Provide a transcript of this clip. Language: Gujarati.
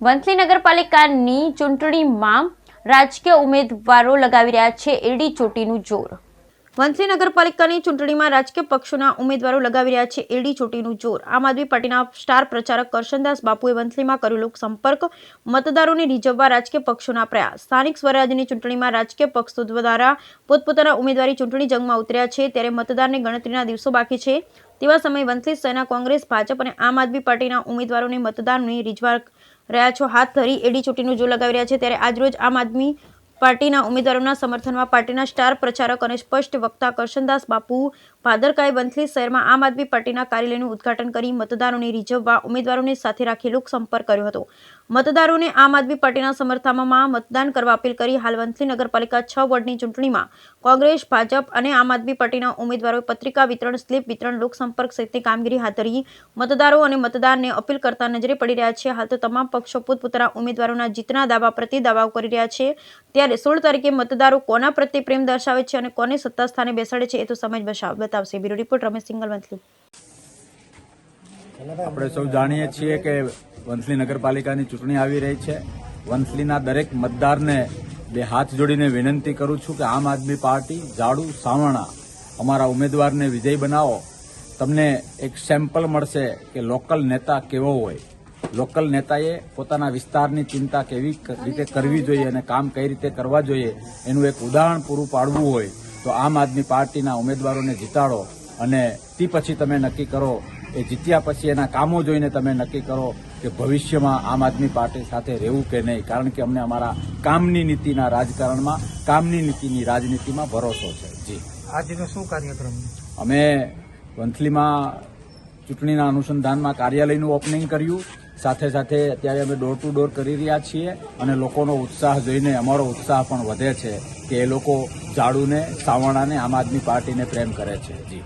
વંથલી નગરપાલિકાની ચૂંટણીમાં રાજકીય ઉમેદવારો લગાવી રહ્યા છે એડી ચોટીનું જોર। વંથલી નગરપાલિકાની ચૂંટણીમાં રાજકીય પક્ષોના ઉમેદવારો લગાવી રહ્યા છે એડી ચોટીનું જોર। આમ આદમી પાર્ટીના સ્ટાર પ્રચારક કરશનદાસ બાપુએ વંથલીમાં કર્યો લોકસંપર્ક, મતદારોને રીઝવવા રાજકીય પક્ષોના પ્રયાસ। સ્થાનિક સ્વરાજ્યની ચૂંટણીમાં રાજકીય પક્ષો દ્વારા પોતપોતાના ઉમેદવારી ચૂંટણી જંગમાં ઉતર્યા છે, ત્યારે મતદાનને ગણતરીના દિવસો બાકી છે। તેવા સમયે વંથલી શહેરના કોંગ્રેસ, ભાજપ અને આમ આદમી પાર્ટીના ઉમેદવારોને મતદાનને રીઝવવા રહ્યા છો હાથ ધરી એડી ચોટીનું જોર લગાવી રહ્યા છે। ત્યારે આજરોજ આમ આદમી પાર્ટીના ઉમેદવારોના સમર્થનમાં પાર્ટીના સ્ટાર પ્રચારક અને સ્પષ્ટ વક્તા કરશનદાસ બાપુ ભાદરકાએ વંથલી શહેરમાં આમ આદમી પાર્ટીના કાર્યાલયનું ઉદ્ઘાટન કરી મતદારોને રીઝવવા ઉમેદવારોને સાથે રાખી લોકસંપર્ક કર્યો હતો। મતદારોને આમ આદમી પાર્ટીના સમર્થનમાં મતદાન કરવા અપીલ કરી। હાલ વંથલી નગરપાલિકા 6 વોર્ડની ચૂંટણીમાં કોંગ્રેસ, ભાજપ અને આમ આદમી પાર્ટીના ઉમેદવારોએ પત્રિકા વિતરણ, સ્લીપ વિતરણ, લોકસંપર્ક સહિતની કામગીરી હાથ ધરી મતદારો અને મતદાનને અપીલ કરતા નજરે પડી રહ્યા છે। હાલ તો તમામ પક્ષો પોતપોતાના ઉમેદવારોના જીતના દાવા પ્રતિ દાવાઓ કરી રહ્યા છે, ત્યારે 16 તારીખે મતદારો કોના પ્રત્યે પ્રેમ દર્શાવે છે અને કોને સત્તા સ્થાને બેસાડે છે એ તો સમય બતાવશે। Bureau report Ramesh single, Vanthali. આપણે સૌ જાણીએ છીએ કે વંથલી નગરપાલિકાની ચૂંટણી આવી રહી છે। વંથલીના દરેક મતદારને બે હાથ જોડીને વિનંતી કરું છું કે આમ આદમી પાર્ટી, જાડુ, સાવરણા અમારા ઉમેદવારને વિજય બનાવો। તમને એક સેમ્પલ મળશે કે લોકલ નેતા કેવો હોય। લોકલ નેતાએ પોતાના વિસ્તારની ચિંતા કેવી રીતે કરવી જોઈએ અને કામ કઈ રીતે કરવા જોઈએ એનું એક ઉદાહરણ પૂરું પાડવું હોય તો આમ આદમી પાર્ટીના ઉમેદવારોને જીતાડો અને તે પછી તમે નક્કી કરો, એ જીત્યા પછી એના કામો જોઈને તમે નક્કી કરો કે ભવિષ્યમાં આમ આદમી પાર્ટી સાથે રહેવું કે નહીં, કારણ કે અમને અમારા કામની નીતિના રાજકારણમાં, કામની નીતિની રાજનીતિમાં ભરોસો છે। જી, આજનો શું કાર્યક્રમ? અમે વંથલીમાં ચૂંટણીના અનુસંધાનમાં કાર્યાલયનું ઓપનિંગ કર્યું, સાથે સાથે અત્યારે અમે ડોર ટુ ડોર કરી રહ્યા છીએ અને લોકોનો ઉત્સાહ જોઈને અમારો ઉત્સાહ પણ વધે છે કે એ લોકો જાડુને, સાવરણાને, આમ આદમી પાર્ટીને પ્રેમ કરે છે। જી।